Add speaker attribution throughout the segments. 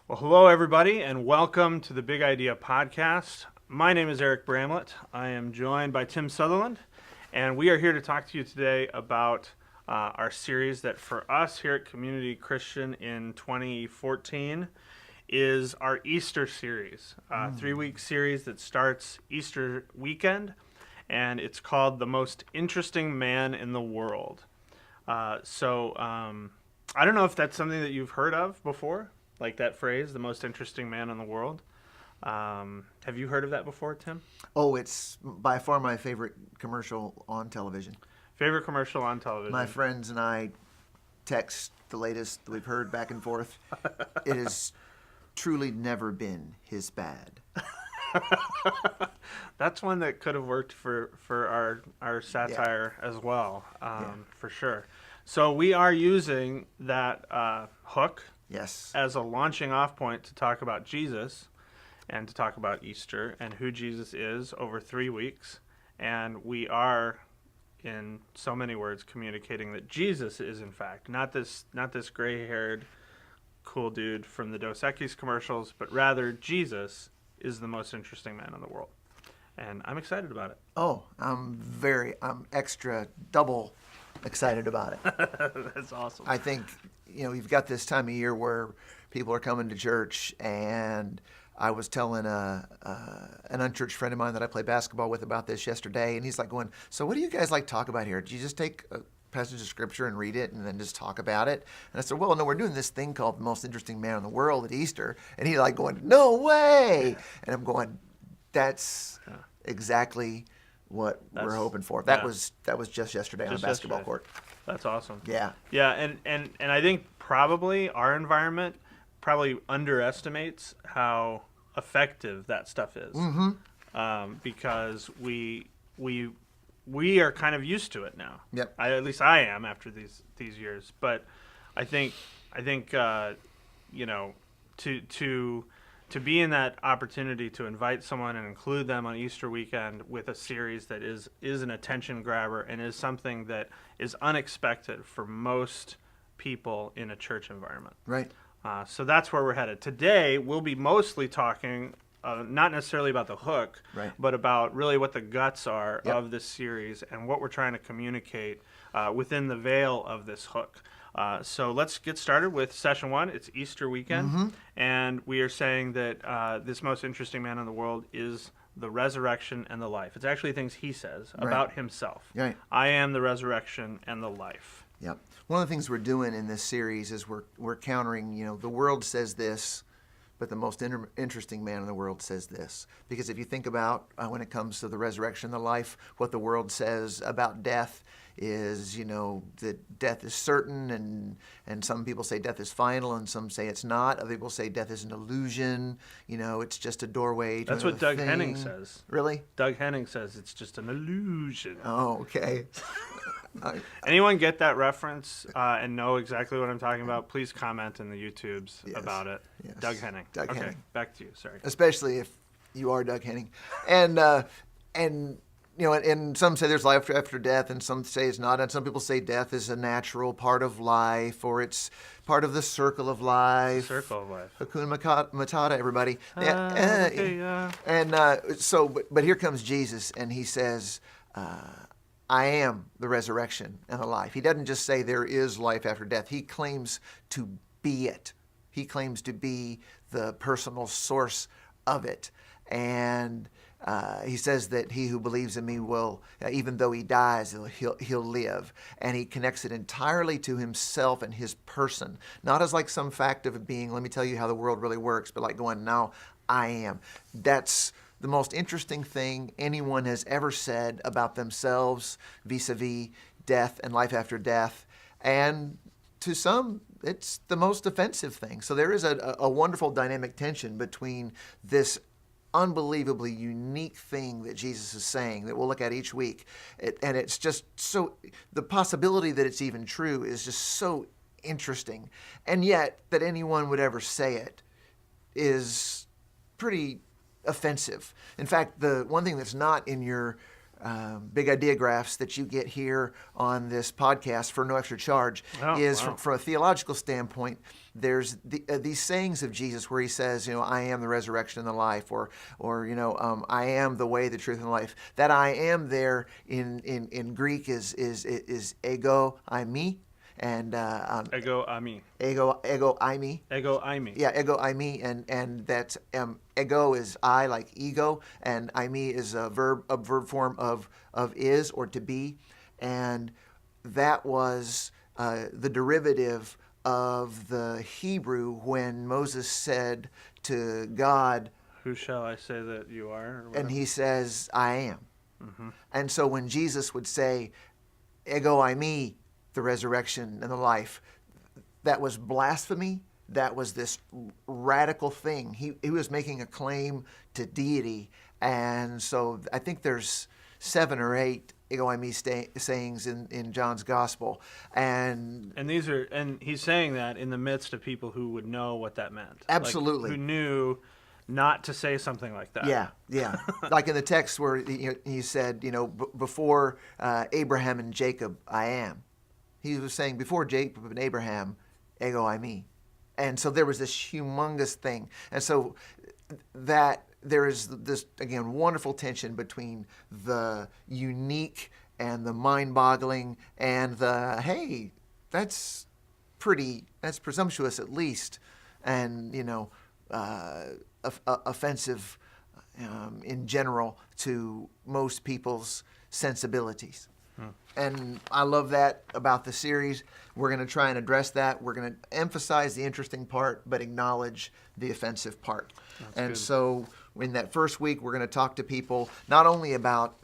Speaker 1: Well, hello, everybody, and welcome to the Big Idea Podcast. My name is Eric Bramlett. I am joined by Tim Sutherland, and we are here to talk to you today about our series that for us here at Community Christian in 2014 is our Easter series, a 3-week series that starts Easter weekend, and it's called The Most Interesting Man in the World. I don't know if that's something that you've heard of before. Like that phrase, the most interesting man in the world. Have you heard of that before, Tim?
Speaker 2: Oh, it's by far my favorite commercial on television.
Speaker 1: Favorite commercial on television?
Speaker 2: My friends and I text the latest that we've heard back and forth. It has truly never been his bad.
Speaker 1: That's one that could have worked for our satire as well, for sure. So we are using that hook.
Speaker 2: Yes.
Speaker 1: As a launching off point to talk about Jesus and to talk about Easter and who Jesus is over 3 weeks. And we are, in so many words, communicating that Jesus is, in fact, not this gray-haired cool dude from the Dos Equis commercials, but rather Jesus is the most interesting man in the world. And I'm excited about it.
Speaker 2: Oh, I'm extra double excited about it.
Speaker 1: That's awesome.
Speaker 2: I think, you've got this time of year where people are coming to church, and I was telling an unchurched friend of mine that I play basketball with about this yesterday, and he's like going, so what do you guys like to talk about here? Do you just take a passage of scripture and read it and then just talk about it? And I said, well, no, we're doing this thing called The Most Interesting Man in the World at Easter. And he's like going, no way. And I'm going, that's exactly what we're hoping for. That was just yesterday on a basketball court.
Speaker 1: That's awesome.
Speaker 2: Yeah.
Speaker 1: Yeah, and I think probably our environment probably underestimates how effective that stuff is.
Speaker 2: Mm-hmm.
Speaker 1: Because we are kind of used to it now.
Speaker 2: Yep.
Speaker 1: At least I am after these years. But I think to be in that opportunity to invite someone and include them on Easter weekend with a series that is an attention grabber and is something that is unexpected for most people in a church environment.
Speaker 2: Right.
Speaker 1: So that's where we're headed. Today, we'll be mostly talking not necessarily about the hook,
Speaker 2: right,
Speaker 1: but about really what the guts are of this series and what we're trying to communicate within the veil of this hook. So let's get started with session 1. It's Easter weekend, and we are saying that this most interesting man in the world is the resurrection and the life. It's actually things he says about himself.
Speaker 2: Right.
Speaker 1: I am the resurrection and the life.
Speaker 2: Yep. One of the things we're doing in this series is we're countering, the world says this, but the most interesting man in the world says this. Because if you think about when it comes to the resurrection and the life, what the world says about death is, that death is certain, and some people say death is final, and some say it's not. Other people say death is an illusion. It's just a doorway to
Speaker 1: That's what Doug
Speaker 2: thing.
Speaker 1: Henning says.
Speaker 2: Really?
Speaker 1: Doug Henning says it's just an illusion.
Speaker 2: Oh, okay.
Speaker 1: Anyone get that reference and know exactly what I'm talking about? Please comment in the YouTubes about it.
Speaker 2: Yes.
Speaker 1: Doug Henning.
Speaker 2: Doug
Speaker 1: okay,
Speaker 2: Henning.
Speaker 1: Back to you. Sorry.
Speaker 2: Especially if you are Doug Henning, and some say there's life after death, and some say it's not, and some people say death is a natural part of life, or it's part of the circle of life.
Speaker 1: Circle of life.
Speaker 2: Hakuna Matata, everybody. But here comes Jesus, and he says, I am the resurrection and the life. He doesn't just say there is life after death. He claims to be it. He claims to be the personal source of it. And he says that he who believes in me will, even though he dies, he'll live. And he connects it entirely to himself and his person. Not as like some fact of it being, let me tell you how the world really works, but like going, no, I am. That's the most interesting thing anyone has ever said about themselves vis-a-vis death and life after death. And to some, it's the most offensive thing. So there is a wonderful dynamic tension between this unbelievably unique thing that Jesus is saying that we'll look at each week. And it's just so, the possibility that it's even true is just so interesting. And yet, that anyone would ever say it is pretty offensive. In fact, the one thing that's not in your big idea graphs that you get here on this podcast for no extra charge is from a theological standpoint. There's these sayings of Jesus where he says, I am the resurrection and the life, or I am the way, the truth, and the life. That I am there in Greek is ego eimi, and
Speaker 1: ego eimi.
Speaker 2: Ego eimi.
Speaker 1: Ego eimi.
Speaker 2: Yeah, ego eimi, and that's ego is I, like ego, and eimi is a verb form of is or to be, and that was the derivative of the Hebrew when Moses said to God,
Speaker 1: "Who shall I say that you are?"
Speaker 2: And he says, "I am."
Speaker 1: Mm-hmm.
Speaker 2: And so when Jesus would say, "Ego eimi," the resurrection and the life, that was blasphemy. That was this radical thing. He was making a claim to deity. And so I think there's 7 or 8 ego eimi sayings in John's gospel. And
Speaker 1: he's saying that in the midst of people who would know what that meant.
Speaker 2: Absolutely.
Speaker 1: Who knew not to say something like that.
Speaker 2: Yeah. Like in the text where he said, before Abraham and Jacob, I am. He was saying before Jacob and Abraham, ego eimi. And so there was this humongous thing. And so that there is this, again, wonderful tension between the unique and the mind-boggling and the, hey, that's presumptuous at least, and, offensive in general to most people's sensibilities. And I love that about the series. We're going to try and address that. We're going to emphasize the interesting part, but acknowledge the offensive part.
Speaker 1: That's
Speaker 2: and
Speaker 1: good.
Speaker 2: So in that first week, we're going to talk to people not only about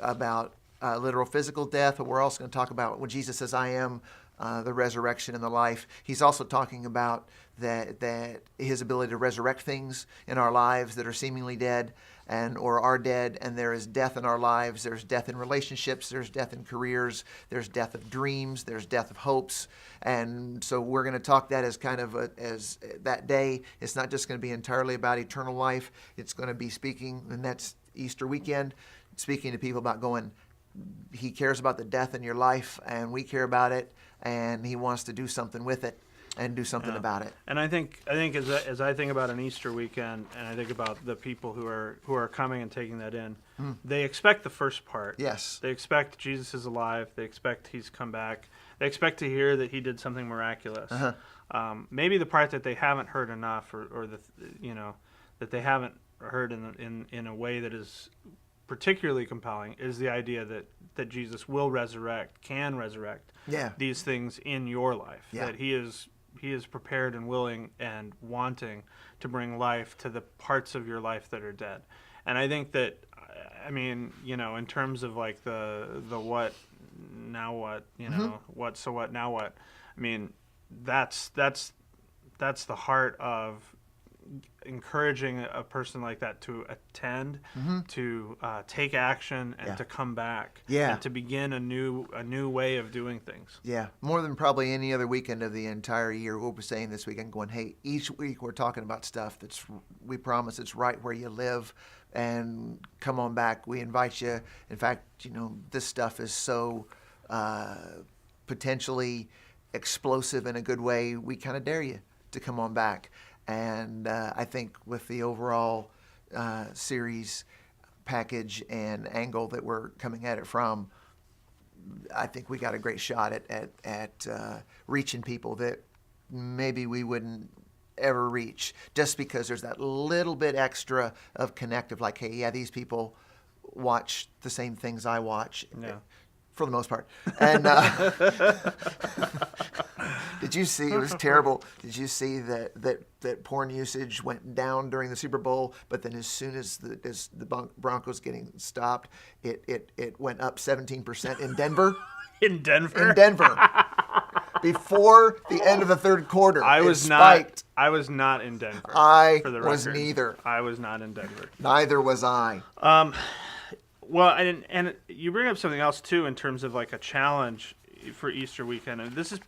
Speaker 2: literal physical death, but we're also going to talk about when Jesus says, I am the resurrection and the life. He's also talking about that his ability to resurrect things in our lives that are seemingly dead or are dead, and there is death in our lives. There's death in relationships. There's death in careers. There's death of dreams. There's death of hopes. And so we're going to talk that as kind of as that day. It's not just going to be entirely about eternal life. It's going to be speaking, and that's Easter weekend, speaking to people about going, he cares about the death in your life, and we care about it, and he wants to do something with it and do something about it.
Speaker 1: And I think as I think about an Easter weekend, and I think about the people who are coming and taking that in, they expect the first part.
Speaker 2: Yes.
Speaker 1: They expect Jesus is alive. They expect he's come back. They expect to hear that he did something miraculous. Maybe the part that they haven't heard enough, or that they haven't heard in a way that is particularly compelling, is the idea that Jesus will can resurrect these things in your life.
Speaker 2: Yeah.
Speaker 1: That he is prepared and willing and wanting to bring life to the parts of your life that are dead. And I think that, in terms of like the what, now what, what, so what, now what, that's the heart of encouraging a person like that to attend, to take action, and to come back, and to begin a new way of doing things. Yeah,
Speaker 2: more than probably any other weekend of the entire year. We'll be saying this weekend, going, hey, each week we're talking about stuff we promise it's right where you live, and come on back. We invite you. In fact, this stuff is so potentially explosive in a good way. We kind of dare you to come on back. And I think with the overall series package and angle that we're coming at it from, I think we got a great shot at reaching people that maybe we wouldn't ever reach, just because there's that little bit extra of connective, like, hey, yeah, these people watch the same things I watch.
Speaker 1: Yeah.
Speaker 2: For the most part. And did you see, it was terrible, did you see that porn usage went down during the Super Bowl, but then as soon as the Broncos getting stopped, it went up 17% in Denver?
Speaker 1: In Denver?
Speaker 2: In Denver. Before the end of the third quarter.
Speaker 1: I was not in Denver.
Speaker 2: I
Speaker 1: for the
Speaker 2: was
Speaker 1: record.
Speaker 2: neither.
Speaker 1: I was not in Denver.
Speaker 2: Neither was I.
Speaker 1: Well, and you bring up something else too in terms of like a challenge for Easter weekend, and this is,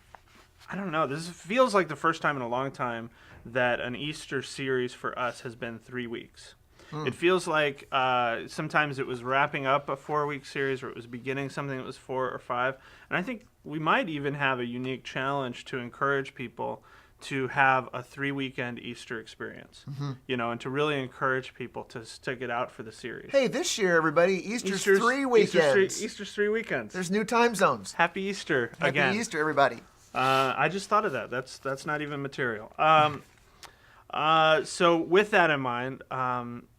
Speaker 1: I don't know, this feels like the first time in a long time that an Easter series for us has been 3 weeks. It feels like sometimes it was wrapping up a 4-week series, or it was beginning something that was 4 or 5. And I think we might even have a unique challenge to encourage people to have a 3-weekend Easter experience, and to really encourage people to stick it out for the series.
Speaker 2: Hey, this year, everybody, Easter's 3 weekends.
Speaker 1: Easter's 3 weekends.
Speaker 2: There's new time zones.
Speaker 1: Happy Easter again.
Speaker 2: Happy Easter, everybody.
Speaker 1: I just thought of that. That's not even material. So with that in mind,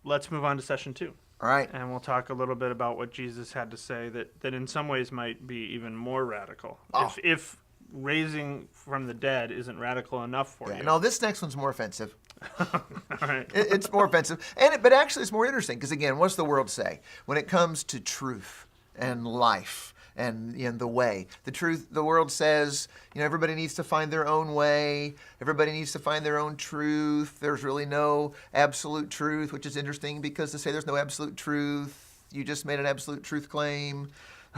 Speaker 1: let's move on to session 2.
Speaker 2: All right.
Speaker 1: And we'll talk a little bit about what Jesus had to say that in some ways might be even more radical.
Speaker 2: Oh.
Speaker 1: If raising from the dead isn't radical enough for you.
Speaker 2: No, this next one's more offensive.
Speaker 1: All right.
Speaker 2: It's more offensive. But actually it's more interesting because, again, what's the world say? When it comes to truth and life and the way, the world says, everybody needs to find their own way. Everybody needs to find their own truth. There's really no absolute truth, which is interesting because to say there's no absolute truth, you just made an absolute truth claim.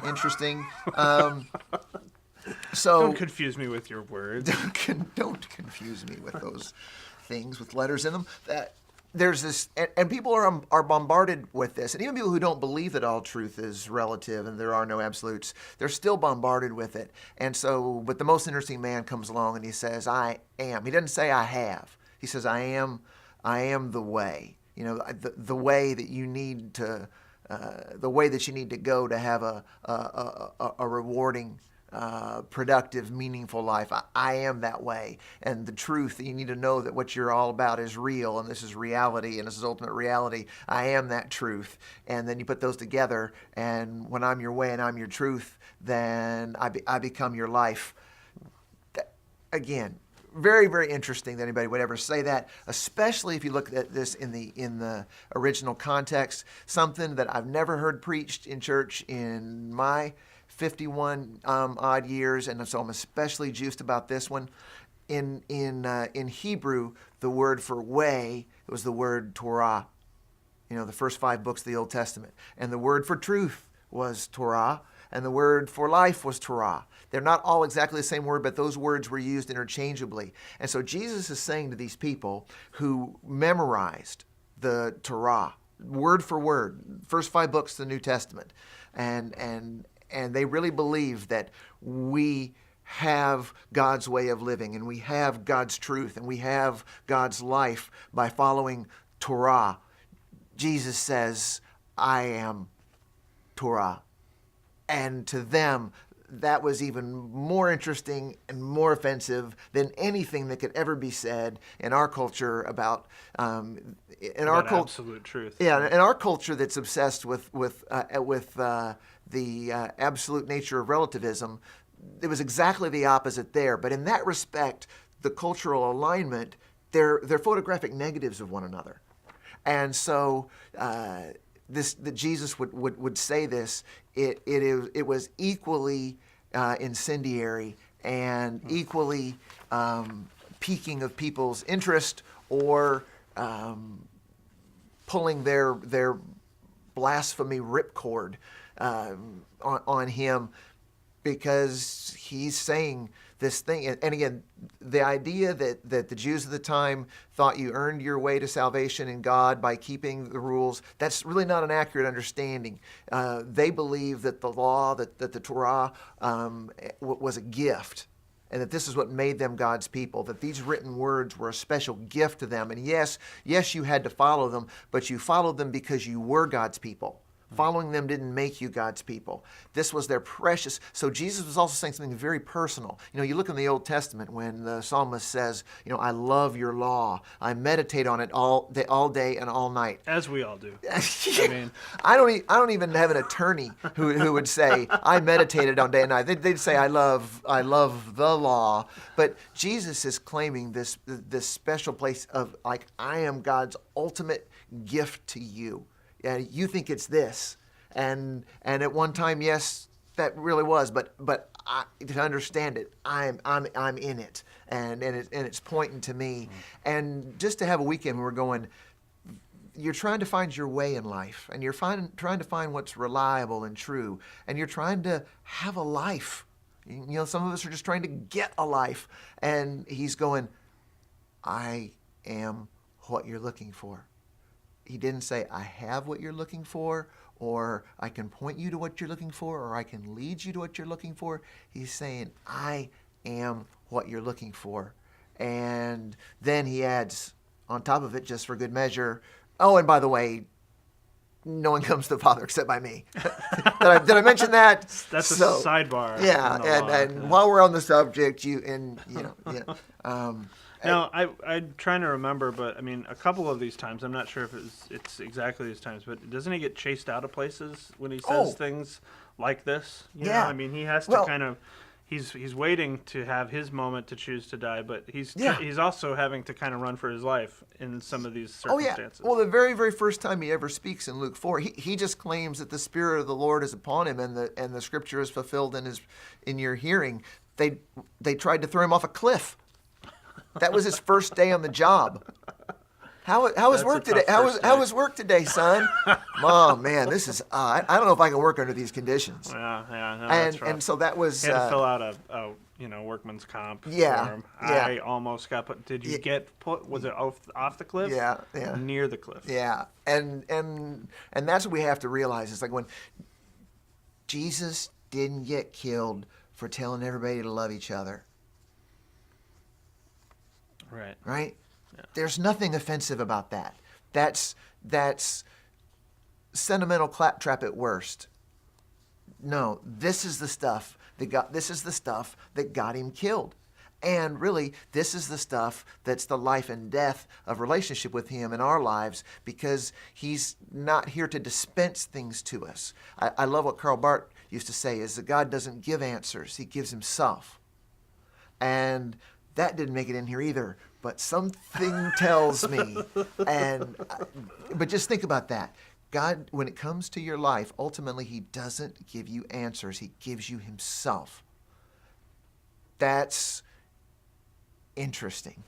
Speaker 2: Interesting. So
Speaker 1: don't confuse me with your words.
Speaker 2: Don't confuse me with those things with letters in them. There's this, and people are bombarded with this, and even people who don't believe that all truth is relative and there are no absolutes, they're still bombarded with it. And so, but the most interesting man comes along and he says, "I am." He doesn't say "I have." He says, "I am the way." The way that you need to, the way that you need to go to have a rewarding, productive, meaningful life. I am that way. And the truth, that you need to know that what you're all about is real, and this is reality, and this is ultimate reality. I am that truth. And then you put those together, and when I'm your way and I'm your truth, then I become your life. Again, very, very interesting that anybody would ever say that, especially if you look at this in the original context, something that I've never heard preached in church in my 51 odd years, and so I'm especially juiced about this one. In Hebrew, the word for way was the word Torah. The first 5 books of the Old Testament, and the word for truth was Torah, and the word for life was Torah. They're not all exactly the same word, but those words were used interchangeably. And so Jesus is saying to these people who memorized the Torah, word for word, first 5 books of the New Testament, and they really believe that we have God's way of living, and we have God's truth, and we have God's life by following Torah. Jesus says, "I am Torah." And to them, that was even more interesting and more offensive than anything that could ever be said in our culture about
Speaker 1: absolute truth.
Speaker 2: Yeah, in our culture that's obsessed with the absolute nature of relativism, it was exactly the opposite there. But in that respect, the cultural alignment, they're photographic negatives of one another. And so that Jesus would say this, it was equally incendiary and equally piquing of people's interest, or pulling their blasphemy ripcord on him, because he's saying this thing. And again, the idea that the Jews at the time thought you earned your way to salvation in God by keeping the rules, that's really not an accurate understanding. They believed that the law, that the Torah was a gift, and that this is what made them God's people, that these written words were a special gift to them. And yes, you had to follow them, but you followed them because you were God's people. Following them didn't make you God's people. This was their precious. So Jesus was also saying something very personal. You look in the Old Testament when the psalmist says, "I love your law. I meditate on it all day and all night."
Speaker 1: As we all do.
Speaker 2: I don't even have an attorney who would say, "I meditated on day and night." They'd say, "I love the law." But Jesus is claiming this special place of, like, I am God's ultimate gift to you. And you think it's this, and at one time, yes, that really was. But to understand it, I'm in it, and it's pointing to me. And just to have a weekend where we're going, you're trying to find your way in life, and you're trying to find what's reliable and true, and you're trying to have a life. Some of us are just trying to get a life, and he's going, I am what you're looking for. he didn't say, I have what you're looking for, or I can point you to what you're looking for, or I can lead you to what you're looking for. He's saying, I am what you're looking for. And then he adds on top of it, just for good measure, oh, and by the way, no one comes to the Father except by me. Did I mention that?
Speaker 1: That's a sidebar.
Speaker 2: Yeah, and while we're on the subject,
Speaker 1: Now, I'm trying to remember, but I mean, a couple of these times, I'm not sure if it's exactly these times, but doesn't he get chased out of places when he says things like this? You know? I mean, he has to kind of, he's waiting to have his moment to choose to die, but he's also having to kind of run for his life in some of these circumstances.
Speaker 2: Well, the very, very first time he ever speaks in Luke 4, he just claims that the Spirit of the Lord is upon him, and the Scripture is fulfilled in your hearing. They tried to throw him off a cliff. That was his first day on the job. How was work today? How was work today, son? Oh man, this is. I don't know if I can work under these conditions.
Speaker 1: Yeah. No,
Speaker 2: and so that was.
Speaker 1: He had to fill out a workman's comp form.
Speaker 2: Yeah.
Speaker 1: I almost got put. Did you get put? Was it off the cliff?
Speaker 2: Yeah.
Speaker 1: Near the cliff.
Speaker 2: Yeah, and that's what we have to realize. It's like when Jesus didn't get killed for telling everybody to love each other. Right? Yeah. There's nothing offensive about that. That's sentimental claptrap at worst. No, this is the stuff that got him killed. And really, this is the stuff that's the life and death of relationship with him in our lives, because he's not here to dispense things to us. I love what Karl Barth used to say, is that God doesn't give answers, he gives himself. And that didn't make it in here either, but something tells me. But just think about that. God, when it comes to your life, ultimately he doesn't give you answers. He gives you himself. That's interesting.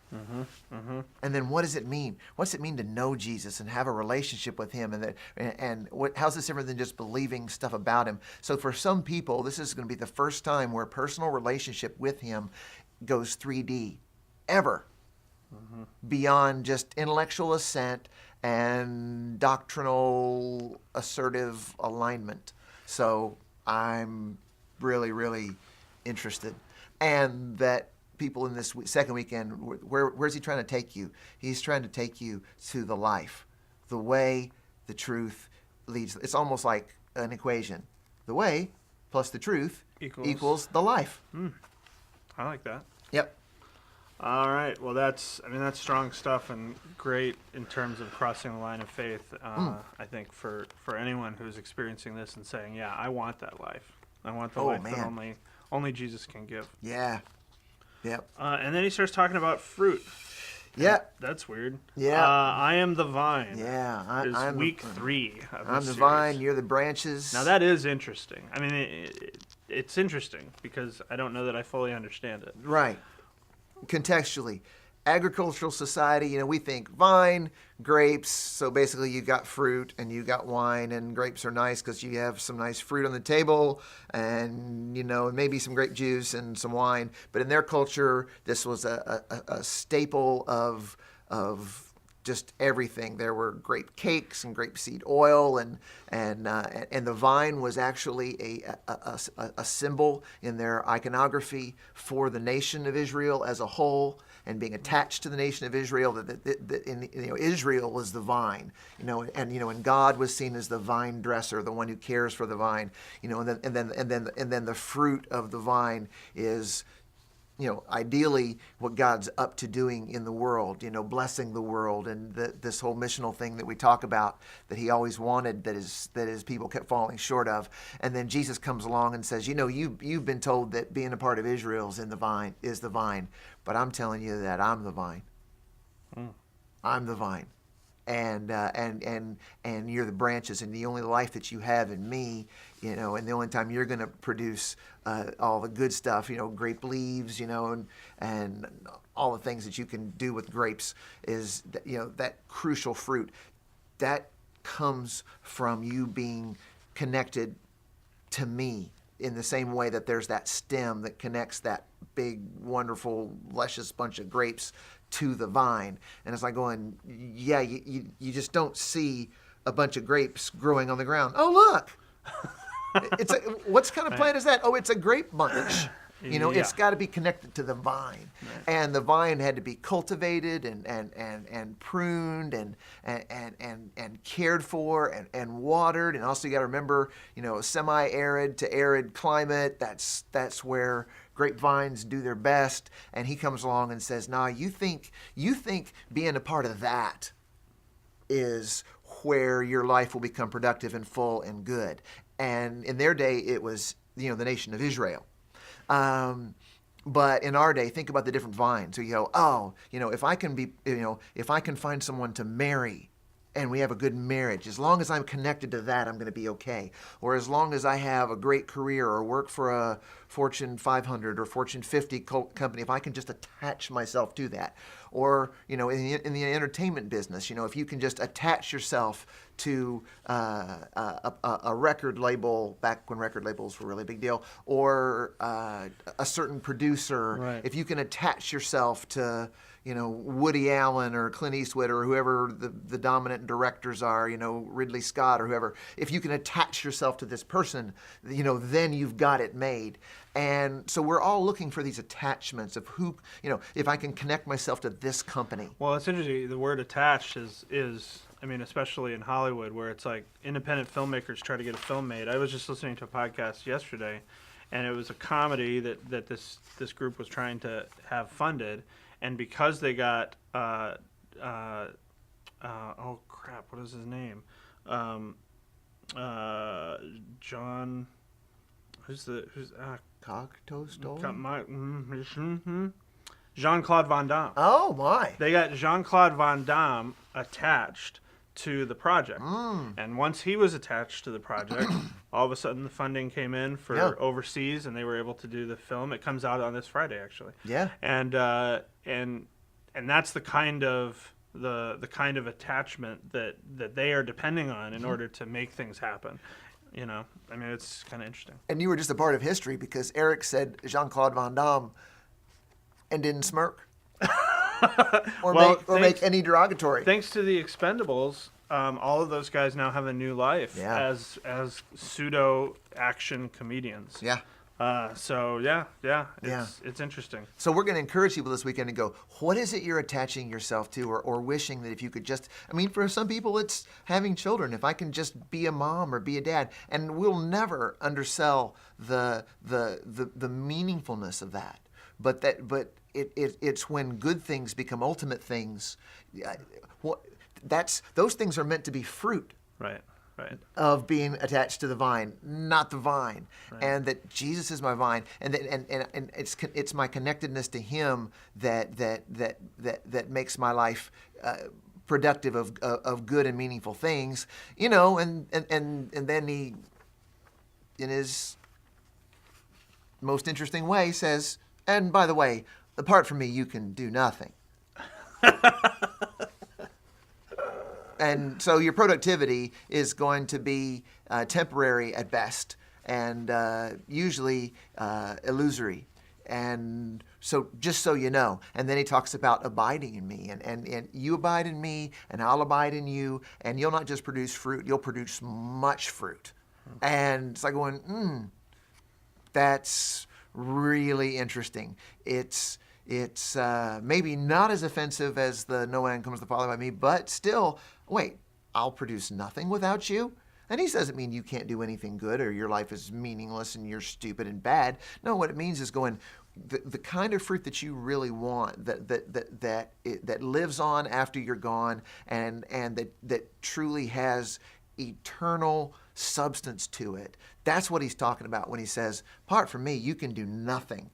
Speaker 2: And then what does it mean? What's it mean to know Jesus and have a relationship with him? How's this different than just believing stuff about him? So for some people, this is going to be the first time where personal relationship with him goes 3D ever, beyond just intellectual assent and doctrinal assertive alignment. So I'm really, really interested. And that people in this second weekend, where's he trying to take you? He's trying to take you to the life, the way, the truth leads. It's almost like an equation. The way plus the truth equals the life.
Speaker 1: I like that.
Speaker 2: Yep.
Speaker 1: All right. Well, that's strong stuff and great in terms of crossing the line of faith. I think for anyone who's experiencing this and saying, yeah, I want that life. I want the life that only Jesus can give.
Speaker 2: Yeah. Yep.
Speaker 1: And then he starts talking about fruit.
Speaker 2: Yeah.
Speaker 1: That's weird.
Speaker 2: Yeah.
Speaker 1: I am the vine.
Speaker 2: Yeah.
Speaker 1: I'm week 3 of
Speaker 2: I'm the
Speaker 1: series.
Speaker 2: vine, you're the branches.
Speaker 1: Now that is interesting. I mean, it's interesting because I don't know that I fully understand it.
Speaker 2: Right. Contextually, agricultural society, we think vine, grapes. So basically you got fruit and you got wine, and grapes are nice because you have some nice fruit on the table and, maybe some grape juice and some wine. But in their culture, this was a staple of just everything. There were grape cakes and grapeseed oil, and the vine was actually a symbol in their iconography for the nation of Israel as a whole, and being attached to the nation of Israel. Israel was the vine, and God was seen as the vine dresser, the one who cares for the vine, and then the fruit of the vine is, ideally what God's up to doing in the world, blessing the world, and this whole missional thing that we talk about that he always wanted, that his people kept falling short of. And then Jesus comes along and says, you've been told that being a part of Israel is the vine, but I'm telling you that I'm the vine. I'm the vine. And you're the branches, and the only life that you have in me, and the only time you're going to produce all the good stuff, grape leaves, and all the things that you can do with grapes is, that crucial fruit that comes from you being connected to me, in the same way that there's that stem that connects that big, wonderful, luscious bunch of grapes to the vine. And it's like going, yeah, you just don't see a bunch of grapes growing on the ground. Oh, look. What kind of plant is that? Oh, it's a grape bunch. It's got to be connected to the vine.
Speaker 1: Right.
Speaker 2: And the vine had to be cultivated and pruned and cared for and watered. And also you got to remember, semi-arid to arid climate, that's where grapevines do their best. And he comes along and says, nah, you think being a part of that is where your life will become productive and full and good. And in their day, it was, the nation of Israel. But in our day, think about the different vines. So you go, if I can find someone to marry and we have a good marriage, as long as I'm connected to that, I'm going to be okay. Or as long as I have a great career or work for a Fortune 500 or Fortune 50 company, if I can just attach myself to that. Or, in the entertainment business, if you can just attach yourself to a record label, back when record labels were a really big deal, or a certain producer,
Speaker 1: right.
Speaker 2: If you can attach yourself to, Woody Allen or Clint Eastwood or whoever the dominant directors are, Ridley Scott or whoever, if you can attach yourself to this person, then you've got it made. And so we're all looking for these attachments of who, if I can connect myself to this company.
Speaker 1: Well, it's interesting. The word attached is especially in Hollywood, where it's like independent filmmakers try to get a film made. I was just listening to a podcast yesterday, and it was a comedy that this group was trying to have funded, and because they got oh crap, what is his name? John. Jean-Claude Van Damme.
Speaker 2: Oh my!
Speaker 1: They got Jean-Claude Van Damme attached to the project, and once he was attached to the project, all of a sudden the funding came in for overseas, and they were able to do the film. It comes out on this Friday, actually.
Speaker 2: Yeah.
Speaker 1: And that's the kind of attachment that they are depending on in order to make things happen. It's kind of interesting.
Speaker 2: And you were just a part of history because Eric said Jean-Claude Van Damme and didn't smirk or make any derogatory.
Speaker 1: Thanks to the Expendables, all of those guys now have a new life as pseudo action comedians.
Speaker 2: Yeah.
Speaker 1: It's interesting.
Speaker 2: So we're going to encourage people this weekend to go, what is it you're attaching yourself to or wishing that if you could just, for some people it's having children. If I can just be a mom or be a dad. And we'll never undersell the meaningfulness of that. But it's when good things become ultimate things. Those things are meant to be fruit.
Speaker 1: Right.
Speaker 2: Of being attached to the vine, not the vine, right. And that Jesus is my vine, and it's my connectedness to Him that makes my life productive of good and meaningful things, and then He, in His most interesting way, says, and by the way, apart from me, you can do nothing. And so your productivity is going to be temporary at best and usually illusory. And so just so you know. And then he talks about abiding in me. And you abide in me, and I'll abide in you. And you'll not just produce fruit, you'll produce much fruit. And it's like going, that's really interesting. It's maybe not as offensive as the no man comes to Father by me, but still, wait, I'll produce nothing without you? And he doesn't mean you can't do anything good or your life is meaningless and you're stupid and bad. No, what it means is going, the kind of fruit that you really want, that lives on after you're gone, and that truly has eternal substance to it. That's what he's talking about when he says, apart from me, you can do nothing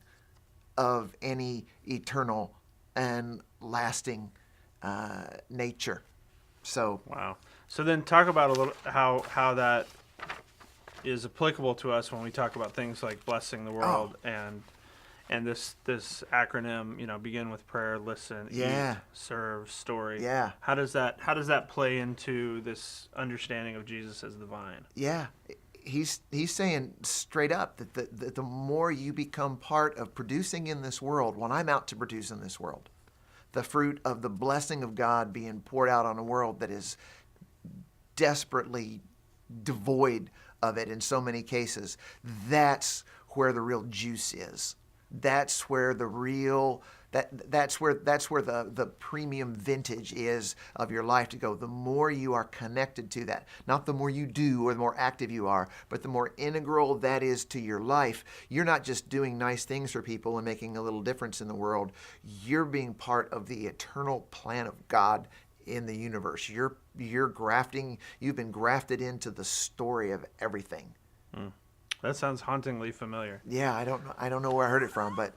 Speaker 2: of any eternal and lasting nature. So
Speaker 1: wow. So then talk about a little how that is applicable to us when we talk about things like blessing the world and this acronym, begin with prayer, listen, eat, serve, story.
Speaker 2: Yeah.
Speaker 1: How does that play into this understanding of Jesus as the vine?
Speaker 2: Yeah. He's saying straight up that the more you become part of producing in this world, when I'm out to produce in this world, the fruit of the blessing of God being poured out on a world that is desperately devoid of it in so many cases. That's where the real juice is. That's where the real that's where the premium vintage is of your life to go. The more you are connected to that, not the more you do or the more active you are, but the more integral that is to your life. You're not just doing nice things for people and making a little difference in the world. You're being part of the eternal plan of God in the universe. You're grafting. You've been grafted into the story of everything.
Speaker 1: That sounds hauntingly familiar.
Speaker 2: Yeah, I don't know where I heard it from, but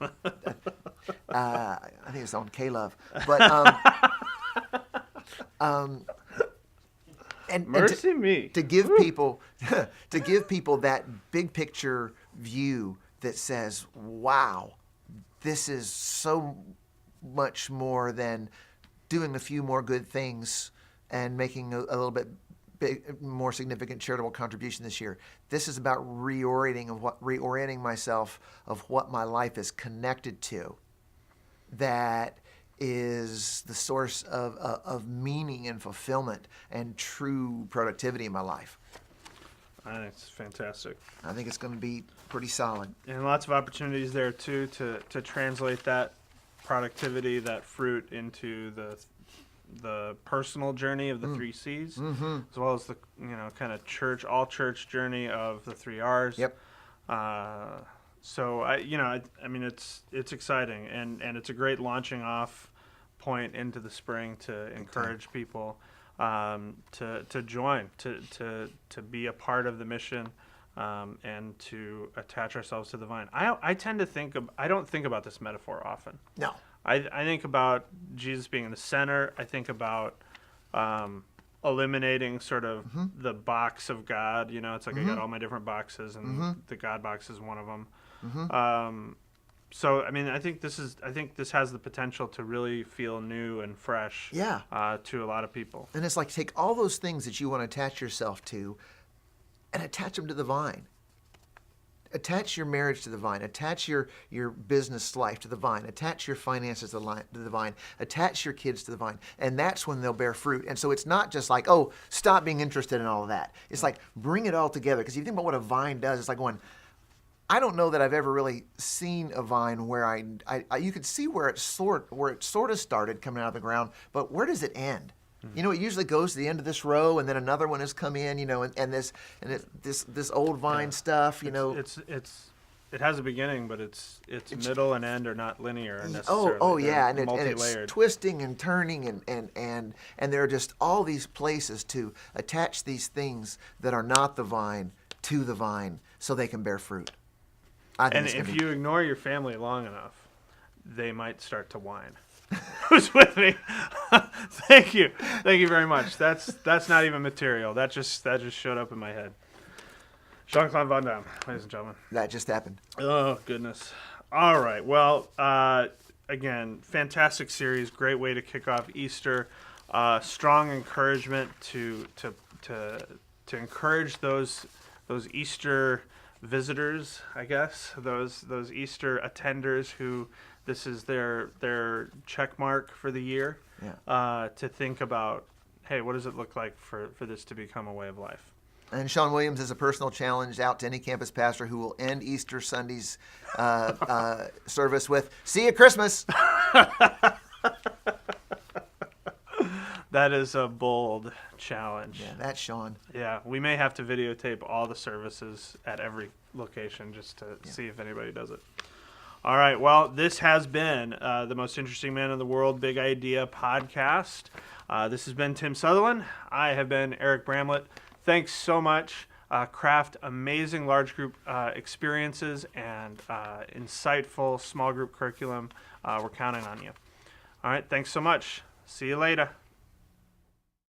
Speaker 2: I think it's on K-Love. But and
Speaker 1: Mercy me.
Speaker 2: to give people that big picture view that says, wow, this is so much more than doing a few more good things and making a little bit more significant charitable contribution this year. This is about reorienting myself of what my life is connected to. That is the source of meaning and fulfillment and true productivity in my life.
Speaker 1: I think it's fantastic.
Speaker 2: I think it's going to be pretty solid.
Speaker 1: And lots of opportunities there too to translate that productivity, that fruit, into the personal journey of the 3 C's, as well as the kind of all church journey of the 3 R's.
Speaker 2: Yep.
Speaker 1: So I mean it's exciting, and it's a great launching off point into the spring to encourage people to join, to be a part of the mission, and to attach ourselves to the vine. I don't think about this metaphor often.
Speaker 2: No.
Speaker 1: I think about Jesus being in the center. I think about eliminating sort of the box of God. It's like I got all my different boxes, and the God box is one of them. So I mean, I think this has the potential to really feel new and fresh.
Speaker 2: Yeah.
Speaker 1: To a lot of people.
Speaker 2: And it's like, take all those things that you want to attach yourself to and attach them to the vine. Attach your marriage to the vine. Attach your business life to the vine. Attach your finances to the vine. Attach your kids to the vine. And that's when they'll bear fruit. And so it's not just like, oh, stop being interested in all of that. It's like, bring it all together. Because if you think about what a vine does, it's like going, I don't know that I've ever really seen a vine where you could see where it sort of started coming out of the ground, but where does it end? It usually goes to the end of this row, and then another one has come in, and this old vine stuff,
Speaker 1: It has a beginning, but its middle and end are not linear necessarily.
Speaker 2: Oh yeah, and
Speaker 1: multi-layered.
Speaker 2: it's twisting and turning, and there are just all these places to attach these things that are not the vine to the vine, so they can bear fruit.
Speaker 1: And if you ignore your family long enough, they might start to whine. Who's with me? Thank you very much. That's not even material. That just showed up in my head. Jean-Claude Van Damme, ladies and gentlemen.
Speaker 2: That just happened.
Speaker 1: Oh goodness. All right. Well, again, fantastic series. Great way to kick off Easter. Strong encouragement to encourage those Easter visitors, I guess, those Easter attenders who this is their check mark for the year.
Speaker 2: Yeah.
Speaker 1: To think about, hey, what does it look like for this to become a way of life?
Speaker 2: And Sean Williams is a personal challenge out to any campus pastor who will end Easter Sunday's service with, "See you at Christmas."
Speaker 1: That is a bold challenge.
Speaker 2: Yeah, that's Sean.
Speaker 1: Yeah, we may have to videotape all the services at every location just to see if anybody does it. All right, well, this has been the Most Interesting Man in the World Big Idea podcast. This has been Tim Sutherland. I have been Eric Bramlett. Thanks so much. Craft amazing large group experiences and insightful small group curriculum. We're counting on you. All right, thanks so much. See you later.